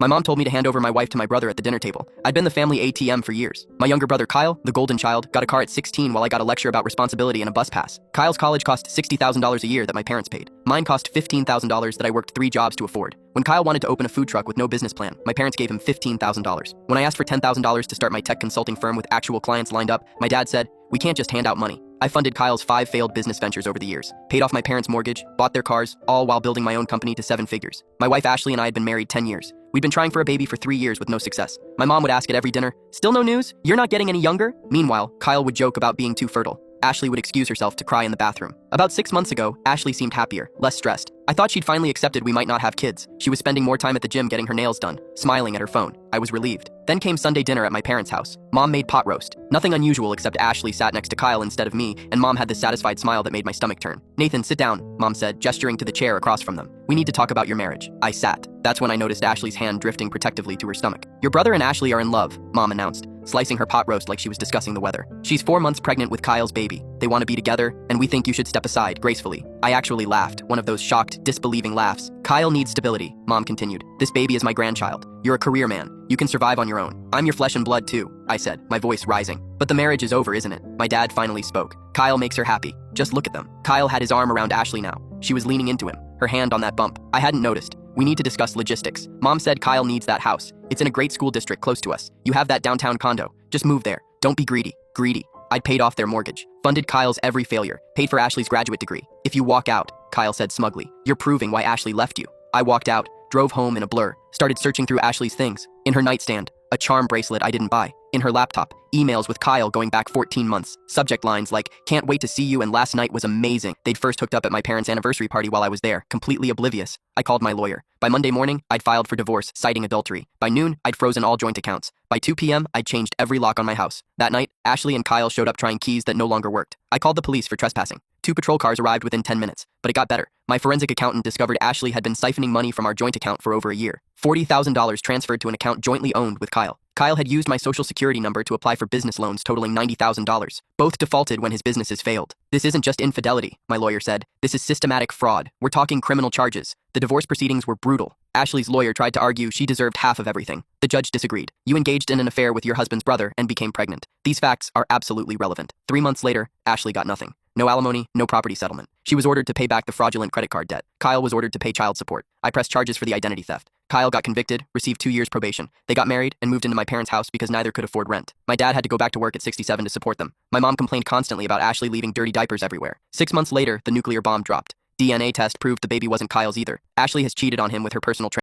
My mom told me to hand over my wife to my brother at the dinner table. I'd been the family ATM for years. My younger brother Kyle, the golden child, got a car at 16 while I got a lecture about responsibility and a bus pass. Kyle's college cost $60,000 a year that my parents paid. Mine cost $15,000 that I worked 3 jobs to afford. When Kyle wanted to open a food truck with no business plan, my parents gave him $15,000. When I asked for $10,000 to start my tech consulting firm with actual clients lined up, my dad said, "We can't just hand out money." I funded Kyle's 5 failed business ventures over the years, paid off my parents' mortgage, bought their cars, all while building my own company to 7 figures. My wife Ashley and I had been married 10 years. We'd been trying for a baby for 3 years with no success. My mom would ask at every dinner, "Still no news? You're not getting any younger?" Meanwhile, Kyle would joke about being too fertile. Ashley would excuse herself to cry in the bathroom. About 6 months ago, Ashley seemed happier, less stressed. I thought she'd finally accepted we might not have kids. She was spending more time at the gym getting her nails done, smiling at her phone. I was relieved. Then came Sunday dinner at my parents' house. Mom made pot roast. Nothing unusual except Ashley sat next to Kyle instead of me, and Mom had this satisfied smile that made my stomach turn. "Nathan, sit down," Mom said, gesturing to the chair across from them. "We need to talk about your marriage." I sat. That's when I noticed Ashley's hand drifting protectively to her stomach. "Your brother and Ashley are in love," Mom announced, slicing her pot roast like she was discussing the weather. "She's 4 months pregnant with Kyle's baby. They want to be together, and we think you should step aside gracefully." I actually laughed, one of those shocked, disbelieving laughs. "Kyle needs stability," Mom continued. "This baby is my grandchild. You're a career man. You can survive on your own. I'm your flesh and blood too," I said, my voice rising. "But the marriage is over, isn't it?" My dad finally spoke. "Kyle makes her happy. Just look at them." Kyle had his arm around Ashley now. She was leaning into him, her hand on that bump. I hadn't noticed. "We need to discuss logistics." Mom said Kyle needs that house. It's in a great school district close to us. You have that downtown condo. Just move there. Don't be greedy. Greedy. I'd paid off their mortgage, funded Kyle's every failure, paid for Ashley's graduate degree. "If you walk out," Kyle said smugly, "you're proving why Ashley left you." I walked out, drove home in a blur, started searching through Ashley's things. In her nightstand, a charm bracelet I didn't buy. In her laptop, emails with Kyle going back 14 months. Subject lines like, "Can't wait to see you and last night was amazing." They'd first hooked up at my parents' anniversary party while I was there, completely oblivious. I called my lawyer. By Monday morning, I'd filed for divorce, citing adultery. By noon, I'd frozen all joint accounts. By 2 p.m., I'd changed every lock on my house. That night, Ashley and Kyle showed up trying keys that no longer worked. I called the police for trespassing. 2 patrol cars arrived within 10 minutes, but it got better. My forensic accountant discovered Ashley had been siphoning money from our joint account for over a year. $40,000 transferred to an account jointly owned with Kyle. Kyle had used my social security number to apply for business loans totaling $90,000. Both defaulted when his businesses failed. "This isn't just infidelity," my lawyer said. "This is systematic fraud. We're talking criminal charges." The divorce proceedings were brutal. Ashley's lawyer tried to argue she deserved half of everything. The judge disagreed. "You engaged in an affair with your husband's brother and became pregnant. These facts are absolutely relevant." 3 months later, Ashley got nothing. No alimony, no property settlement. She was ordered to pay back the fraudulent credit card debt. Kyle was ordered to pay child support. I pressed charges for the identity theft. Kyle got convicted, received 2 years probation. They got married and moved into my parents' house because neither could afford rent. My dad had to go back to work at 67 to support them. My mom complained constantly about Ashley leaving dirty diapers everywhere. 6 months later, the nuclear bomb dropped. DNA test proved the baby wasn't Kyle's either. Ashley has cheated on him with her personal trainer.